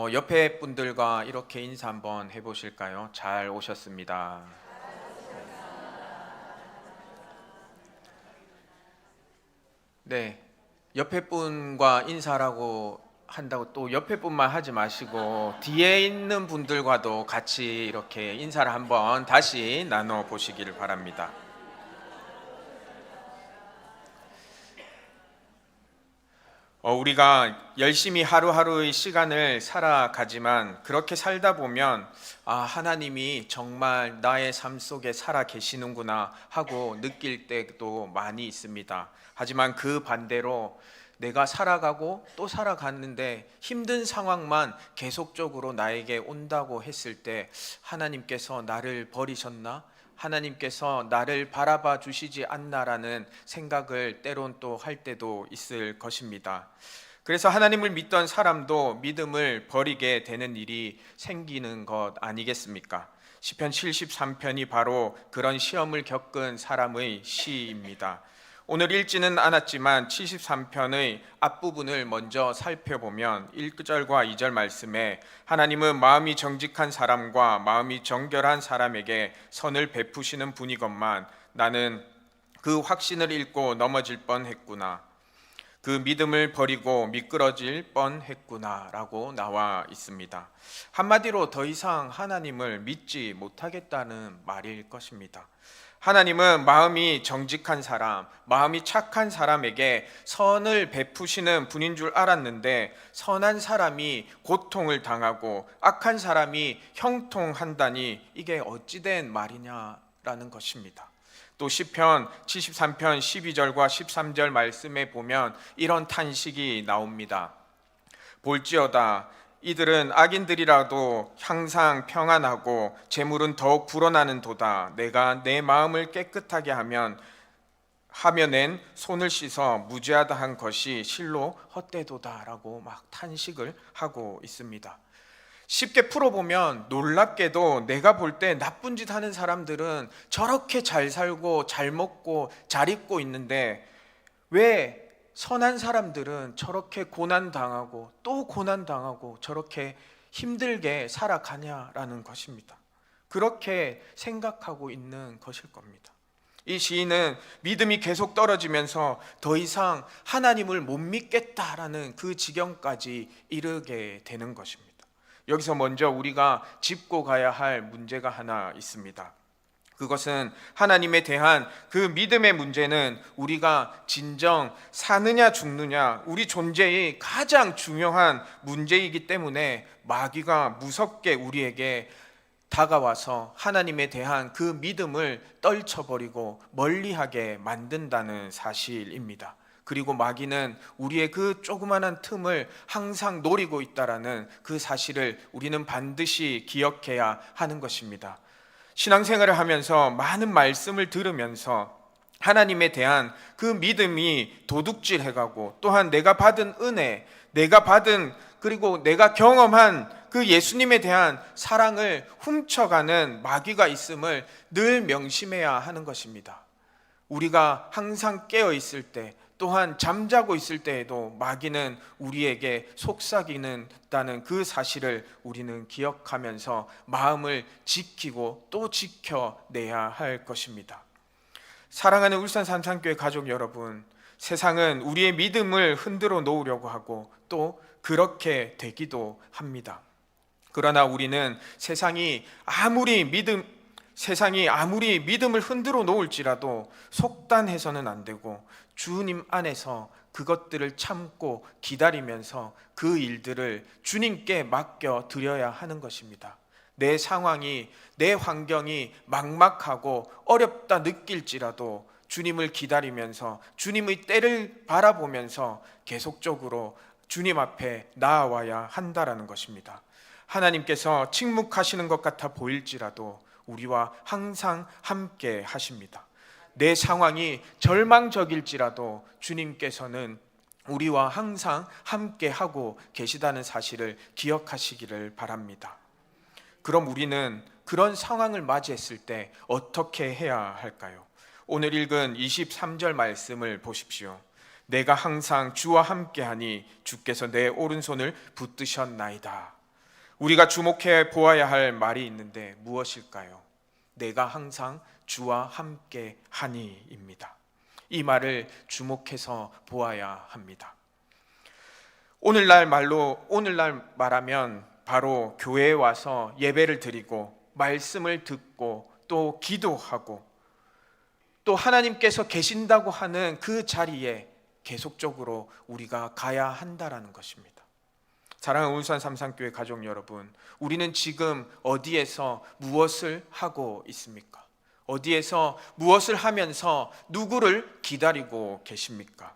옆에 분들과 이렇게 인사 한번 해보실까요? 잘 오셨습니다. 네, 옆에 분과 인사라고 한다고 또 옆에 분만 하지 마시고 뒤에 있는 분들과도 같이 이렇게 인사를 한번 다시 나눠 보시기를 바랍니다. 우리가 열심히 하루하루의 시간을 살아가지만 그렇게 살다 보면 하나님이 정말 나의 삶 속에 살아 계시는구나 하고 느낄 때도 많이 있습니다. 하지만 그 반대로 내가 살아가고 또 살아갔는데 힘든 상황만 계속적으로 나에게 온다고 했을 때 하나님께서 나를 버리셨나? 하나님께서 나를 바라봐 주시지 않나라는 생각을 때론 또 할 때도 있을 것입니다. 그래서 하나님을 믿던 사람도 믿음을 버리게 되는 일이 생기는 것 아니겠습니까? 시편 73편이 바로 그런 시험을 겪은 사람의 시입니다. 오늘 읽지는 않았지만 73편의 앞부분을 먼저 살펴보면 1절과 2절 말씀에 하나님은 마음이 정직한 사람과 마음이 정결한 사람에게 선을 베푸시는 분이건만 나는 그 확신을 잃고 넘어질 뻔했구나. 그 믿음을 버리고 미끄러질 뻔했구나 라고 나와 있습니다. 한마디로 더 이상 하나님을 믿지 못하겠다는 말일 것입니다. 하나님은 마음이 정직한 사람, 마음이 착한 사람에게 선을 베푸시는 분인 줄 알았는데 선한 사람이 고통을 당하고 악한 사람이 형통한다니 이게 어찌된 말이냐라는 것입니다. 또 시편 73편 12절과 13절 말씀에 보면 이런 탄식이 나옵니다. 볼지어다 이들은 악인들이라도 항상 평안하고 재물은 더욱 불어나는 도다. 내가 내 마음을 깨끗하게 하면은 손을 씻어 무죄하다 한 것이 실로 헛되도다라고 막 탄식을 하고 있습니다. 쉽게 풀어보면 놀랍게도 내가 볼 때 나쁜 짓 하는 사람들은 저렇게 잘 살고 잘 먹고 잘 입고 있는데 왜 선한 사람들은 저렇게 고난당하고 또 고난당하고 저렇게 힘들게 살아가냐라는 것입니다. 그렇게 생각하고 있는 것일 겁니다. 이 시인은 믿음이 계속 떨어지면서 더 이상 하나님을 못 믿겠다라는 그 지경까지 이르게 되는 것입니다. 여기서 먼저 우리가 짚고 가야 할 문제가 하나 있습니다. 그것은 하나님에 대한 그 믿음의 문제는 우리가 진정 사느냐 죽느냐 우리 존재의 가장 중요한 문제이기 때문에 마귀가 무섭게 우리에게 다가와서 하나님에 대한 그 믿음을 떨쳐버리고 멀리하게 만든다는 사실입니다. 그리고 마귀는 우리의 그 조그마한 틈을 항상 노리고 있다라는 그 사실을 우리는 반드시 기억해야 하는 것입니다. 신앙생활을 하면서 많은 말씀을 들으면서 하나님에 대한 그 믿음이 도둑질해가고 또한 내가 받은 은혜, 그리고 내가 경험한 그 예수님에 대한 사랑을 훔쳐가는 마귀가 있음을 늘 명심해야 하는 것입니다. 우리가 항상 깨어 있을 때 또한 잠자고 있을 때에도 마귀는 우리에게 속삭이는다는 그 사실을 우리는 기억하면서 마음을 지키고 또 지켜내야 할 것입니다. 사랑하는 울산 삼산교회 가족 여러분, 세상은 우리의 믿음을 흔들어 놓으려고 하고 또 그렇게 되기도 합니다. 그러나 우리는 세상이 아무리 믿음을 흔들어 놓을지라도 속단해서는 안 되고 주님 안에서 그것들을 참고 기다리면서 그 일들을 주님께 맡겨 드려야 하는 것입니다. 내 상황이, 내 환경이 막막하고 어렵다 느낄지라도 주님을 기다리면서 주님의 때를 바라보면서 계속적으로 주님 앞에 나아와야 한다라는 것입니다. 하나님께서 침묵하시는 것 같아 보일지라도 우리와 항상 함께 하십니다. 내 상황이 절망적일지라도 주님께서는 우리와 항상 함께 하고 계시다는 사실을 기억하시기를 바랍니다. 그럼 우리는 그런 상황을 맞이했을 때 어떻게 해야 할까요? 오늘 읽은 23절 말씀을 보십시오. 내가 항상 주와 함께하니 주께서 내 오른손을 붙드셨나이다. 우리가 주목해 보아야 할 말이 있는데 무엇일까요? 내가 항상 주와 함께 하니입니다. 이 말을 주목해서 보아야 합니다. 오늘날 말하면 바로 교회에 와서 예배를 드리고 말씀을 듣고 또 기도하고 또 하나님께서 계신다고 하는 그 자리에 계속적으로 우리가 가야 한다라는 것입니다. 사랑하는 울산 삼산교회 가족 여러분, 우리는 지금 어디에서 무엇을 하고 있습니까? 어디에서 무엇을 하면서 누구를 기다리고 계십니까?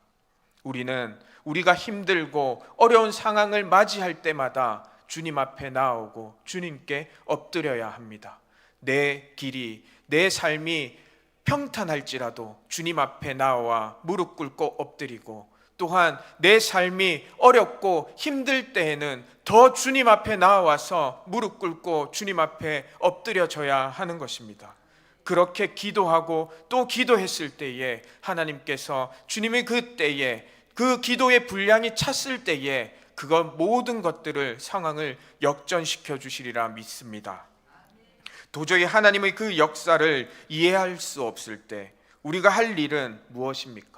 우리는 우리가 힘들고 어려운 상황을 맞이할 때마다 주님 앞에 나오고 주님께 엎드려야 합니다. 내 길이, 내 삶이 평탄할지라도 주님 앞에 나와 무릎 꿇고 엎드리고, 또한 내 삶이 어렵고 힘들 때에는 더 주님 앞에 나와서 무릎 꿇고 주님 앞에 엎드려져야 하는 것입니다. 그렇게 기도하고 또 기도했을 때에 하나님께서 주님의 그때에 그 기도의 분량이 찼을 때에 그것 모든 것들을 상황을 역전시켜 주시리라 믿습니다. 도저히 하나님의 그 역사를 이해할 수 없을 때 우리가 할 일은 무엇입니까?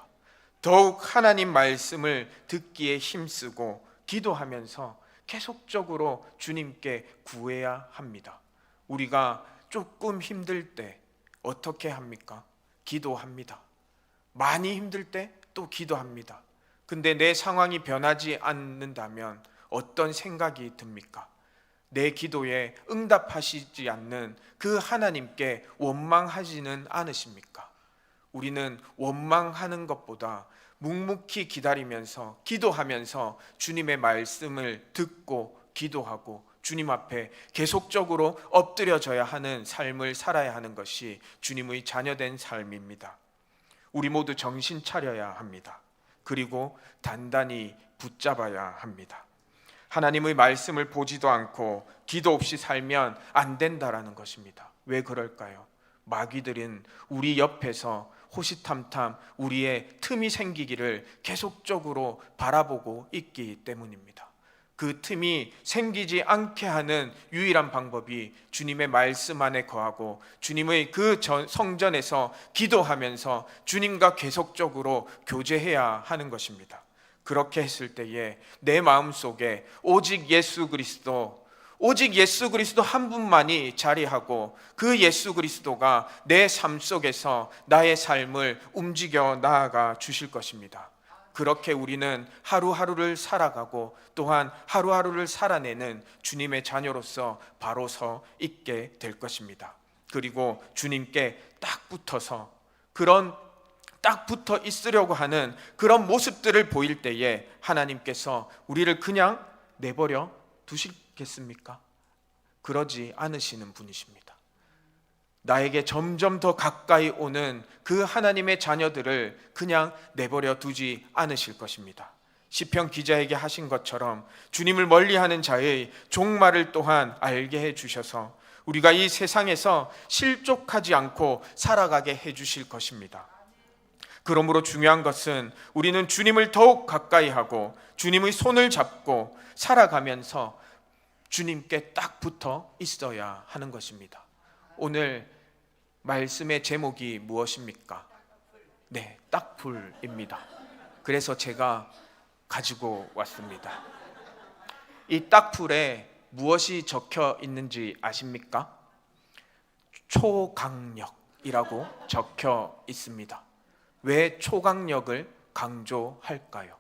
더욱 하나님 말씀을 듣기에 힘쓰고 기도하면서 계속적으로 주님께 구해야 합니다. 우리가 조금 힘들 때 어떻게 합니까? 기도합니다. 많이 힘들 때 또 기도합니다. 근데 내 상황이 변하지 않는다면 어떤 생각이 듭니까? 내 기도에 응답하시지 않는 그 하나님께 원망하지는 않으십니까? 우리는 원망하는 것보다 묵묵히 기다리면서 기도하면서 주님의 말씀을 듣고 기도하고 주님 앞에 계속적으로 엎드려져야 하는 삶을 살아야 하는 것이 주님의 자녀된 삶입니다. 우리 모두 정신 차려야 합니다. 그리고 단단히 붙잡아야 합니다. 하나님의 말씀을 보지도 않고 기도 없이 살면 안 된다라는 것입니다. 왜 그럴까요? 마귀들은 우리 옆에서 호시탐탐 우리의 틈이 생기기를 계속적으로 바라보고 있기 때문입니다. 그 틈이 생기지 않게 하는 유일한 방법이 주님의 말씀 안에 거하고 주님의 그 성전에서 기도하면서 주님과 계속적으로 교제해야 하는 것입니다. 그렇게 했을 때에 내 마음속에 오직 예수 그리스도 한 분만이 자리하고 그 예수 그리스도가 내 삶 속에서 나의 삶을 움직여 나아가 주실 것입니다. 그렇게 우리는 하루하루를 살아가고 또한 하루하루를 살아내는 주님의 자녀로서 바로 서 있게 될 것입니다. 그리고 주님께 딱 붙어서 딱 붙어 있으려고 하는 그런 모습들을 보일 때에 하나님께서 우리를 그냥 내버려 두시겠습니까? 그러지 않으시는 분이십니다. 나에게 점점 더 가까이 오는 그 하나님의 자녀들을 그냥 내버려 두지 않으실 것입니다. 시편 기자에게 하신 것처럼 주님을 멀리하는 자의 종말을 또한 알게 해주셔서 우리가 이 세상에서 실족하지 않고 살아가게 해주실 것입니다. 그러므로 중요한 것은 우리는 주님을 더욱 가까이 하고 주님의 손을 잡고 살아가면서 주님께 딱 붙어 있어야 하는 것입니다. 오늘 말씀의 제목이 무엇입니까? 네, 딱풀입니다. 그래서 제가 가지고 왔습니다. 이 딱풀에 무엇이 적혀 있는지 아십니까? 초강력이라고 적혀 있습니다. 왜 초강력을 강조할까요?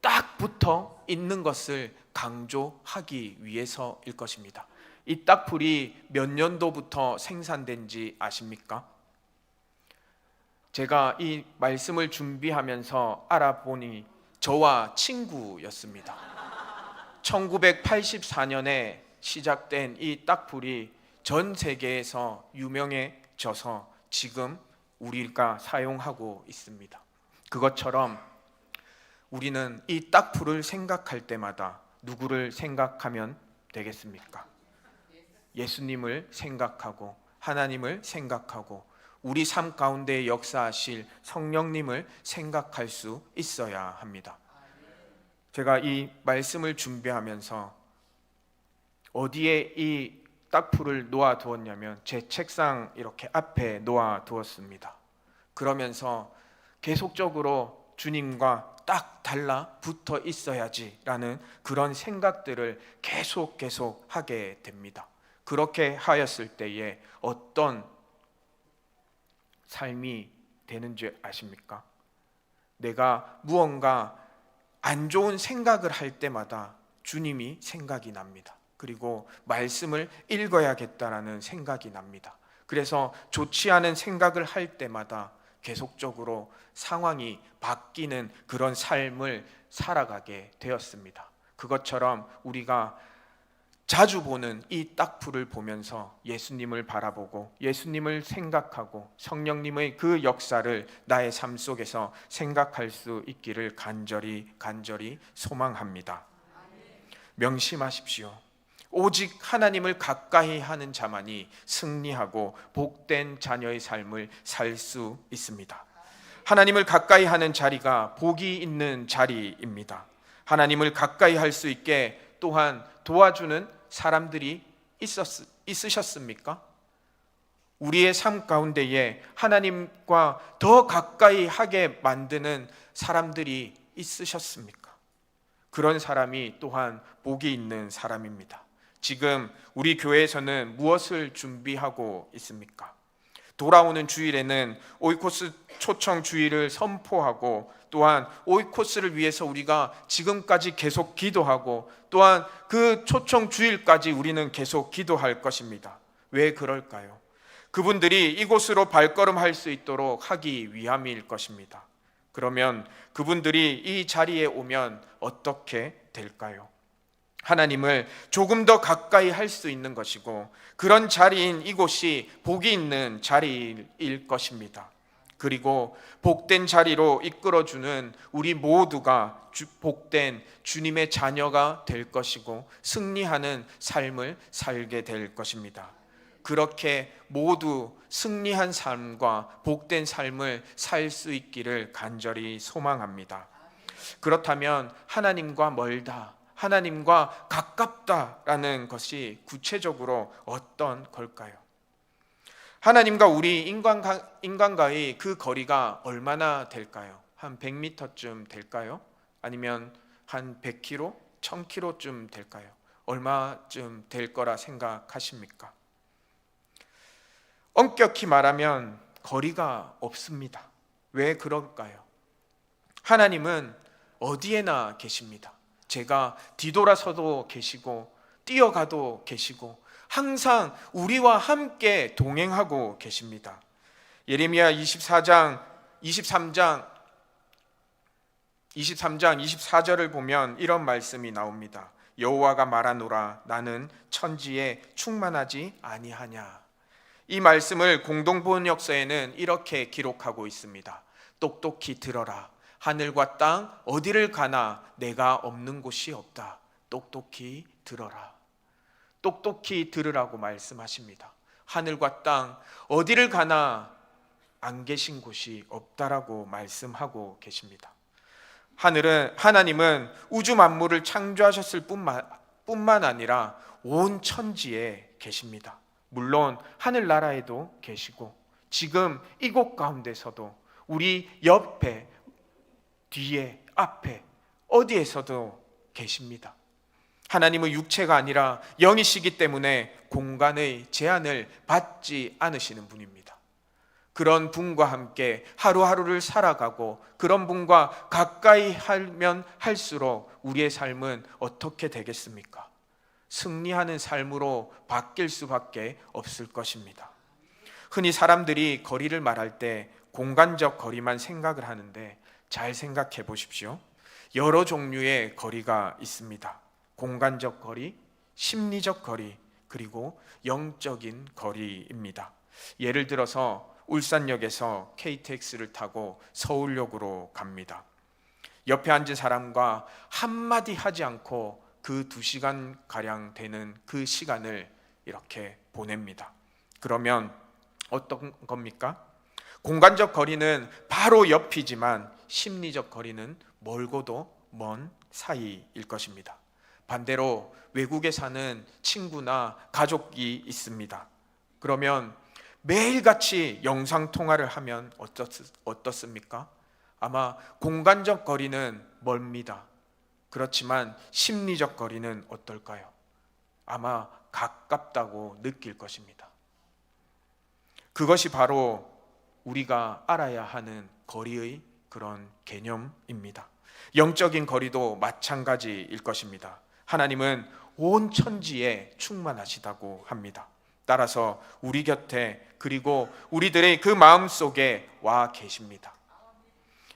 딱 붙어 있는 것을 강조하기 위해서일 것입니다. 이 딱풀이 몇 년도부터 생산된지 아십니까? 제가 이 말씀을 준비하면서 알아보니 저와 친구였습니다. 1984년에 시작된 이 딱풀이 전 세계에서 유명해져서 지금 우리가 사용하고 있습니다. 그것처럼 우리는 이 딱풀을 생각할 때마다 누구를 생각하면 되겠습니까? 예수님을 생각하고 하나님을 생각하고 우리 삶 가운데 역사하실 성령님을 생각할 수 있어야 합니다. 제가 이 말씀을 준비하면서 어디에 이 딱풀을 놓아 두었냐면 제 책상 이렇게 앞에 놓아 두었습니다. 그러면서 계속적으로 주님과 딱 달라붙어 있어야지라는 그런 생각들을 계속 하게 됩니다. 그렇게 하였을 때에 어떤 삶이 되는지 아십니까? 내가 무언가 안 좋은 생각을 할 때마다 주님이 생각이 납니다. 그리고 말씀을 읽어야겠다라는 생각이 납니다. 그래서 좋지 않은 생각을 할 때마다 계속적으로 상황이 바뀌는 그런 삶을 살아가게 되었습니다. 그것처럼 우리가 자주 보는 이 딱풀을 보면서 예수님을 바라보고 예수님을 생각하고 성령님의 그 역사를 나의 삶 속에서 생각할 수 있기를 간절히 소망합니다. 명심하십시오. 오직 하나님을 가까이 하는 자만이 승리하고 복된 자녀의 삶을 살 수 있습니다. 하나님을 가까이 하는 자리가 복이 있는 자리입니다. 하나님을 가까이 할 수 있게 또한 도와주는 사람들이 있으셨습니까? 우리의 삶 가운데에 하나님과 더 가까이 하게 만드는 사람들이 있으셨습니까? 그런 사람이 또한 복이 있는 사람입니다. 지금 우리 교회에서는 무엇을 준비하고 있습니까? 돌아오는 주일에는 오이코스 초청 주일을 선포하고 또한 오이코스를 위해서 우리가 지금까지 계속 기도하고 또한 그 초청 주일까지 우리는 계속 기도할 것입니다. 왜 그럴까요? 그분들이 이곳으로 발걸음할 수 있도록 하기 위함일 것입니다. 그러면 그분들이 이 자리에 오면 어떻게 될까요? 하나님을 조금 더 가까이 할 수 있는 것이고 그런 자리인 이곳이 복이 있는 자리일 것입니다. 그리고 복된 자리로 이끌어주는 우리 모두가 복된 주님의 자녀가 될 것이고 승리하는 삶을 살게 될 것입니다. 그렇게 모두 승리한 삶과 복된 삶을 살 수 있기를 간절히 소망합니다. 그렇다면 하나님과 멀다, 하나님과 가깝다라는 것이 구체적으로 어떤 걸까요? 하나님과 우리 인간과의 그 거리가 얼마나 될까요? 한 100m쯤 될까요? 아니면 한 100km, 1000km쯤 될까요? 얼마쯤 될 거라 생각하십니까? 엄격히 말하면 거리가 없습니다. 왜 그럴까요? 하나님은 어디에나 계십니다. 제가 뒤돌아서도 계시고 뛰어가도 계시고 항상 우리와 함께 동행하고 계십니다. 예레미야 23장 24절을 보면 이런 말씀이 나옵니다. 여호와가 말하노라 나는 천지에 충만하지 아니하냐. 이 말씀을 공동번역서에는 이렇게 기록하고 있습니다. 똑똑히 들어라. 하늘과 땅 어디를 가나 내가 없는 곳이 없다. 똑똑히 들어라. 똑똑히 들으라고 말씀하십니다. 하늘과 땅 어디를 가나 안 계신 곳이 없다라고 말씀하고 계십니다. 하나님은 우주 만물을 창조하셨을 뿐만 아니라 온 천지에 계십니다. 물론 하늘나라에도 계시고 지금 이곳 가운데서도 우리 옆에 뒤에 앞에 어디에서도 계십니다. 하나님은 육체가 아니라 영이시기 때문에 공간의 제한을 받지 않으시는 분입니다. 그런 분과 함께 하루하루를 살아가고 그런 분과 가까이 하면 할수록 우리의 삶은 어떻게 되겠습니까? 승리하는 삶으로 바뀔 수밖에 없을 것입니다. 흔히 사람들이 거리를 말할 때 공간적 거리만 생각을 하는데 잘 생각해 보십시오. 여러 종류의 거리가 있습니다. 공간적 거리, 심리적 거리, 그리고 영적인 거리입니다. 예를 들어서 울산역에서 KTX를 타고 서울역으로 갑니다. 옆에 앉은 사람과 한마디 하지 않고 그 2시간가량 되는 그 시간을 이렇게 보냅니다. 그러면 어떤 겁니까? 공간적 거리는 바로 옆이지만 심리적 거리는 멀고도 먼 사이일 것입니다. 반대로 외국에 사는 친구나 가족이 있습니다. 그러면 매일같이 영상통화를 하면 어떻습니까? 아마 공간적 거리는 멀습니다. 그렇지만 심리적 거리는 어떨까요? 아마 가깝다고 느낄 것입니다. 그것이 바로 우리가 알아야 하는 거리의 그런 개념입니다. 영적인 거리도 마찬가지일 것입니다. 하나님은 온 천지에 충만하시다고 합니다. 따라서 우리 곁에 그리고 우리들의 그 마음속에 와 계십니다.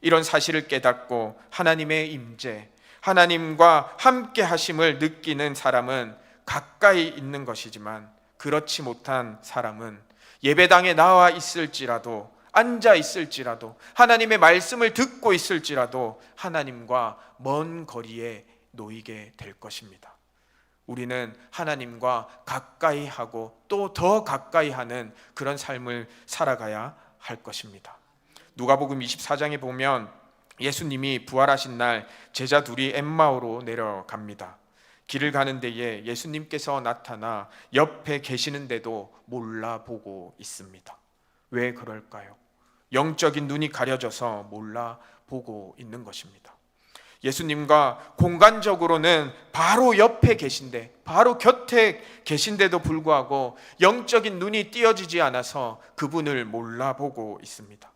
이런 사실을 깨닫고 하나님의 임재, 하나님과 함께 하심을 느끼는 사람은 가까이 있는 것이지만, 그렇지 못한 사람은 예배당에 나와 있을지라도, 앉아 있을지라도, 하나님의 말씀을 듣고 있을지라도 하나님과 먼 거리에 놓이게 될 것입니다. 우리는 하나님과 가까이 하고 또 더 가까이 하는 그런 삶을 살아가야 할 것입니다. 누가복음 24장에 보면 예수님이 부활하신 날 제자 둘이 엠마오로 내려갑니다. 길을 가는 데에 예수님께서 나타나 옆에 계시는데도 몰라보고 있습니다. 왜 그럴까요? 영적인 눈이 가려져서 몰라보고 있는 것입니다. 예수님과 공간적으로는 바로 옆에 계신데, 바로 곁에 계신데도 불구하고 영적인 눈이 띄어지지 않아서 그분을 몰라보고 있습니다.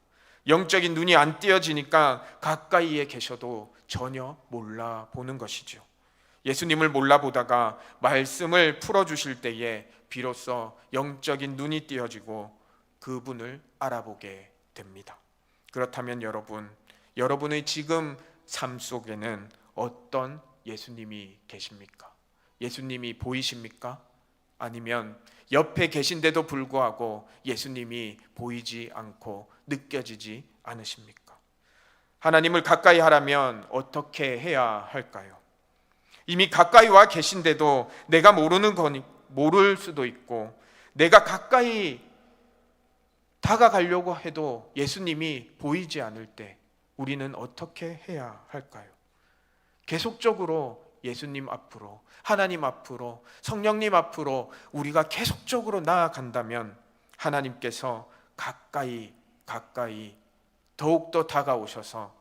영적인 눈이 안 띄어지니까 가까이에 계셔도 전혀 몰라보는 것이죠. 예수님을 몰라보다가 말씀을 풀어주실 때에 비로소 영적인 눈이 띄어지고 그분을 알아보게 됩니다. 그렇다면 여러분의 지금 삶 속에는 어떤 예수님이 계십니까? 예수님이 보이십니까? 아니면 옆에 계신데도 불구하고 예수님이 보이지 않고 느껴지지 않으십니까? 하나님을 가까이 하려면 어떻게 해야 할까요? 이미 가까이 와 계신데도 내가 모를 수도 있고, 내가 가까이 다가가려고 해도 예수님이 보이지 않을 때 우리는 어떻게 해야 할까요? 계속적으로 예수님 앞으로, 하나님 앞으로, 성령님 앞으로 우리가 계속적으로 나아간다면 하나님께서 가까이 더욱더 다가오셔서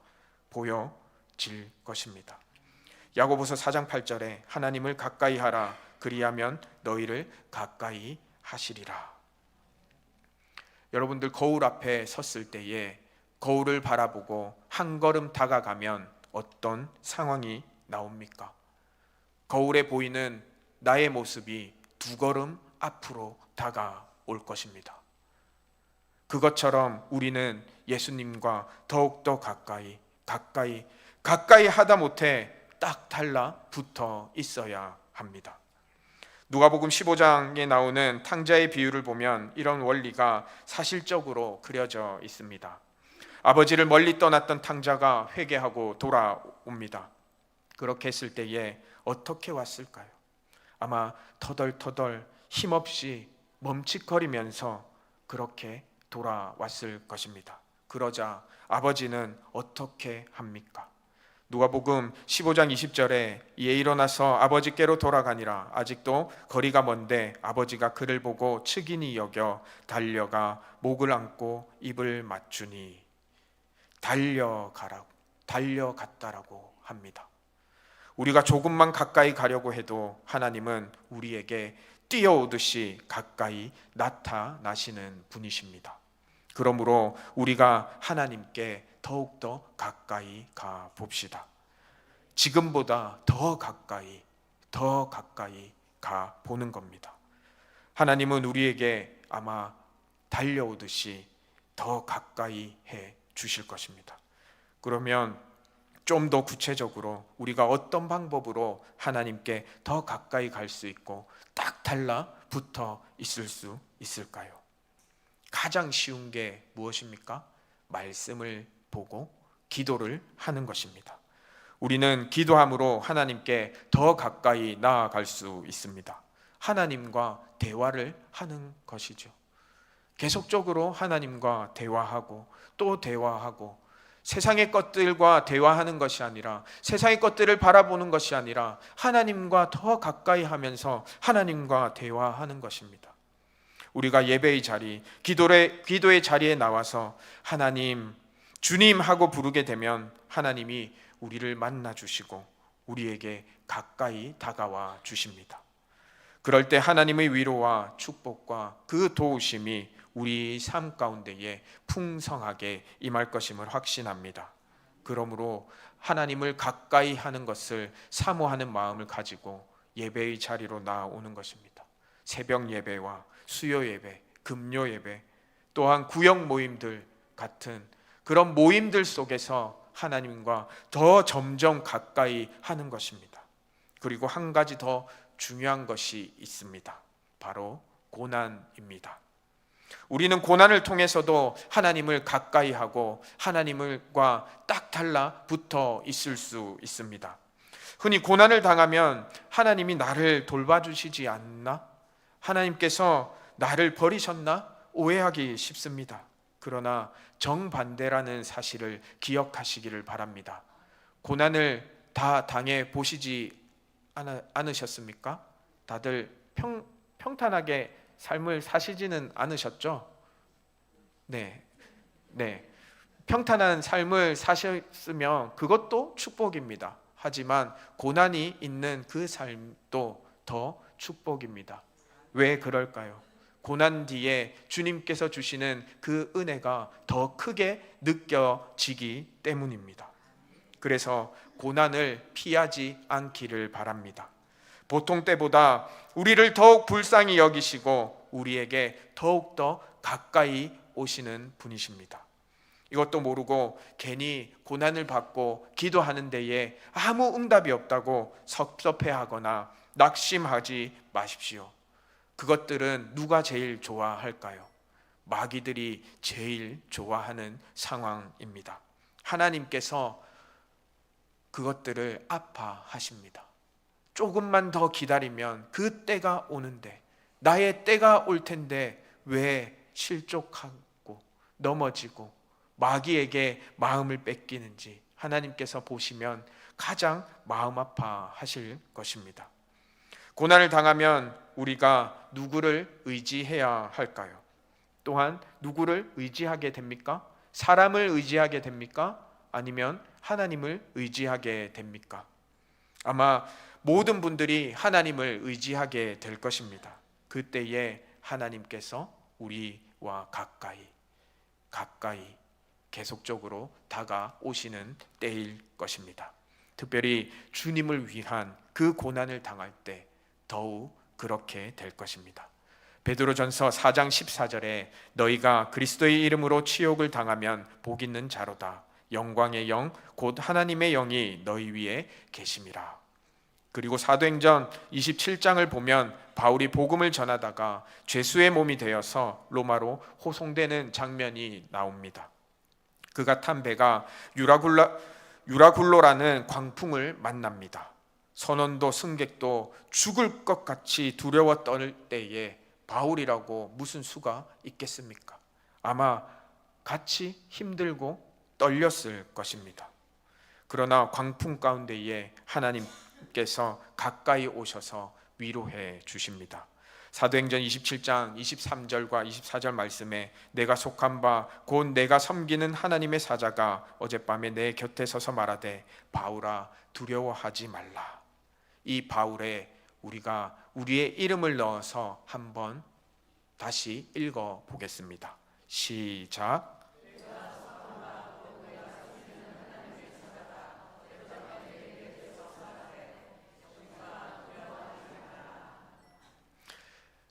보여질 것입니다. 야고보서 4장 8절에 하나님을 가까이 하라, 그리하면 너희를 가까이 하시리라. 여러분들 거울 앞에 섰을 때에 거울을 바라보고 한 걸음 다가가면 어떤 상황이 나옵니까? 거울에 보이는 나의 모습이 두 걸음 앞으로 다가올 것입니다. 그것처럼 우리는 예수님과 더욱더 가까이 하다 못해 딱 달라붙어 있어야 합니다. 누가복음 15장에 나오는 탕자의 비유를 보면 이런 원리가 사실적으로 그려져 있습니다. 아버지를 멀리 떠났던 탕자가 회개하고 돌아옵니다. 그렇게 했을 때에 어떻게 왔을까요? 아마 터덜터덜 힘없이 멈칫거리면서 그렇게 돌아왔을 것입니다. 그러자 아버지는 어떻게 합니까? 누가복음 15장 20절에 이에 일어나서 아버지께로 돌아가니라. 아직도 거리가 먼데 아버지가 그를 보고 측은히 여겨 달려가 목을 안고 입을 맞추니, 달려갔다라고 합니다. 우리가 조금만 가까이 가려고 해도 하나님은 우리에게 뛰어오듯이 가까이 나타나시는 분이십니다. 그러므로 우리가 하나님께 더욱더 가까이 가 봅시다. 지금보다 더 가까이 가 보는 겁니다. 하나님은 우리에게 아마 달려오듯이 더 가까이 해 주실 것입니다. 그러면 좀 더 구체적으로 우리가 어떤 방법으로 하나님께 더 가까이 갈 수 있고 딱 달라붙어 있을 수 있을까요? 가장 쉬운 게 무엇입니까? 말씀을 보고 기도를 하는 것입니다. 우리는 기도함으로 하나님께 더 가까이 나아갈 수 있습니다. 하나님과 대화를 하는 것이죠. 계속적으로 하나님과 대화하고 또 대화하고 세상의 것들과 대화하는 것이 아니라, 세상의 것들을 바라보는 것이 아니라 하나님과 더 가까이 하면서 하나님과 대화하는 것입니다. 우리가 예배의 자리, 기도의 자리에 나와서 하나님, 주님 하고 부르게 되면 하나님이 우리를 만나 주시고 우리에게 가까이 다가와 주십니다. 그럴 때 하나님의 위로와 축복과 그 도우심이 우리 삶 가운데에 풍성하게 임할 것임을 확신합니다. 그러므로 하나님을 가까이 하는 것을 사모하는 마음을 가지고 예배의 자리로 나아오는 것입니다. 새벽 예배와 수요 예배, 금요 예배, 또한 구역 모임들 같은 그런 모임들 속에서 하나님과 더 점점 가까이 하는 것입니다. 그리고 한 가지 더 중요한 것이 있습니다. 바로 고난입니다. 우리는 고난을 통해서도 하나님을 가까이 하고 하나님과 딱 달라붙어 있을 수 있습니다. 흔히 고난을 당하면 하나님이 나를 돌봐주시지 않나? 하나님께서 나를 버리셨나? 오해하기 쉽습니다. 그러나 정반대라는 사실을 기억하시기를 바랍니다. 고난을 다 당해 보시지 않으셨습니까? 다들 평탄하게 삶을 사시지는 않으셨죠? 네. 평탄한 삶을 사셨으면 그것도 축복입니다. 하지만 고난이 있는 그 삶도 더 축복입니다. 왜 그럴까요? 고난 뒤에 주님께서 주시는 그 은혜가 더 크게 느껴지기 때문입니다. 그래서 고난을 피하지 않기를 바랍니다. 보통 때보다 우리를 더욱 불쌍히 여기시고 우리에게 더욱더 가까이 오시는 분이십니다. 이것도 모르고 괜히 고난을 받고 기도하는 데에 아무 응답이 없다고 섭섭해하거나 낙심하지 마십시오. 그것들은 누가 제일 좋아할까요? 마귀들이 제일 좋아하는 상황입니다. 하나님께서 그것들을 아파하십니다. 조금만 더 기다리면 그 때가 오는데, 나의 때가 올 텐데 왜 실족하고 넘어지고 마귀에게 마음을 뺏기는지 하나님께서 보시면 가장 마음 아파하실 것입니다. 고난을 당하면 우리가 누구를 의지해야 할까요? 또한 누구를 의지하게 됩니까? 사람을 의지하게 됩니까? 아니면 하나님을 의지하게 됩니까? 아마 모든 분들이 하나님을 의지하게 될 것입니다. 그때에 하나님께서 우리와 가까이 계속적으로 다가오시는 때일 것입니다. 특별히 주님을 위한 그 고난을 당할 때 더욱 그렇게 될 것입니다. 베드로전서 4장 14절에 너희가 그리스도의 이름으로 치욕을 당하면 복 있는 자로다. 영광의 영 곧 하나님의 영이 너희 위에 계심이라. 그리고 사도행전 27장을 보면 바울이 복음을 전하다가 죄수의 몸이 되어서 로마로 호송되는 장면이 나옵니다. 그가 탄 배가 유라굴로라는 광풍을 만납니다. 선원도 승객도 죽을 것 같이 두려워 떨 때에 바울이라고 무슨 수가 있겠습니까? 아마 같이 힘들고 떨렸을 것입니다. 그러나 광풍 가운데에 하나님께서 가까이 오셔서 위로해 주십니다. 사도행전 27장 23절과 24절 말씀에 내가 속한 바 곧 내가 섬기는 하나님의 사자가 어젯밤에 내 곁에 서서 말하되 바울아 두려워하지 말라. 이 바울에 우리가 우리의 이름을 넣어서 한번 다시 읽어 보겠습니다. 시작.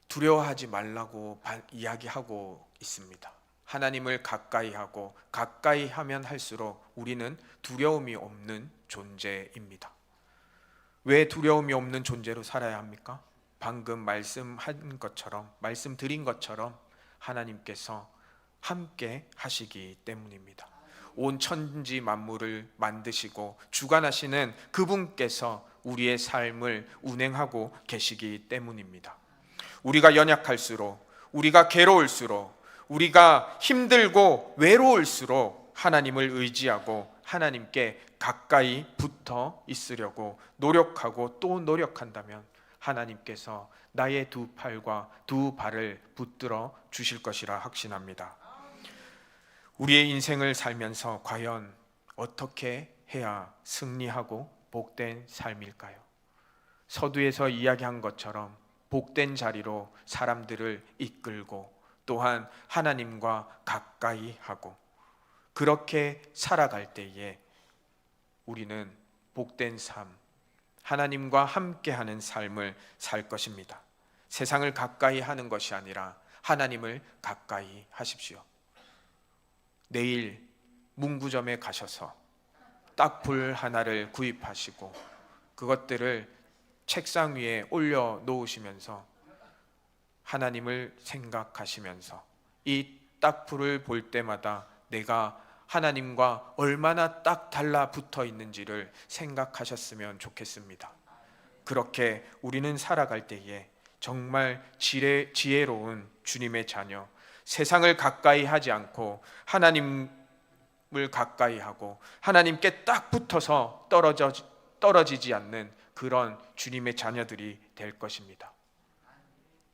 두려워하지 말라고 이야기하고 있습니다. 하나님을 가까이 하고 가까이 하면 할수록 우리는 두려움이 없는 존재입니다. 왜 두려움이 없는 존재로 살아야 합니까? 방금 말씀드린 것처럼 하나님께서 함께 하시기 때문입니다. 온 천지 만물을 만드시고 주관하시는 그분께서 우리의 삶을 운행하고 계시기 때문입니다. 우리가 연약할수록, 우리가 괴로울수록, 우리가 힘들고 외로울수록 하나님을 의지하고 하나님께 가까이 붙어 있으려고 노력하고 또 노력한다면 하나님께서 나의 두 팔과 두 발을 붙들어 주실 것이라 확신합니다. 우리의 인생을 살면서 과연 어떻게 해야 승리하고 복된 삶일까요? 서두에서 이야기한 것처럼 복된 자리로 사람들을 이끌고 또한 하나님과 가까이 하고 그렇게 살아갈 때에 우리는 복된 삶, 하나님과 함께하는 삶을 살 것입니다. 세상을 가까이 하는 것이 아니라 하나님을 가까이 하십시오. 내일 문구점에 가셔서 딱풀 하나를 구입하시고 그것들을 책상 위에 올려 놓으시면서 하나님을 생각하시면서 이 딱풀을 볼 때마다 내가 하나님과 얼마나 딱 달라붙어 있는지를 생각하셨으면 좋겠습니다. 그렇게 우리는 살아갈 때에 정말 지혜로운 주님의 자녀, 세상을 가까이 하지 않고 하나님을 가까이 하고 하나님께 딱 붙어서 떨어지지 않는 그런 주님의 자녀들이 될 것입니다.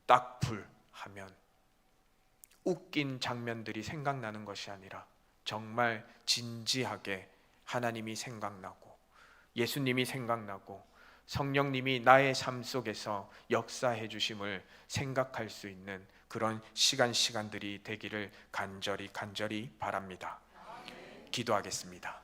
딱풀 하면 웃긴 장면들이 생각나는 것이 아니라 정말 진지하게 하나님이 생각나고 예수님이 생각나고 성령님이 나의 삶 속에서 역사해 주심을 생각할 수 있는 그런 시간들이 되기를 간절히 바랍니다. 기도하겠습니다.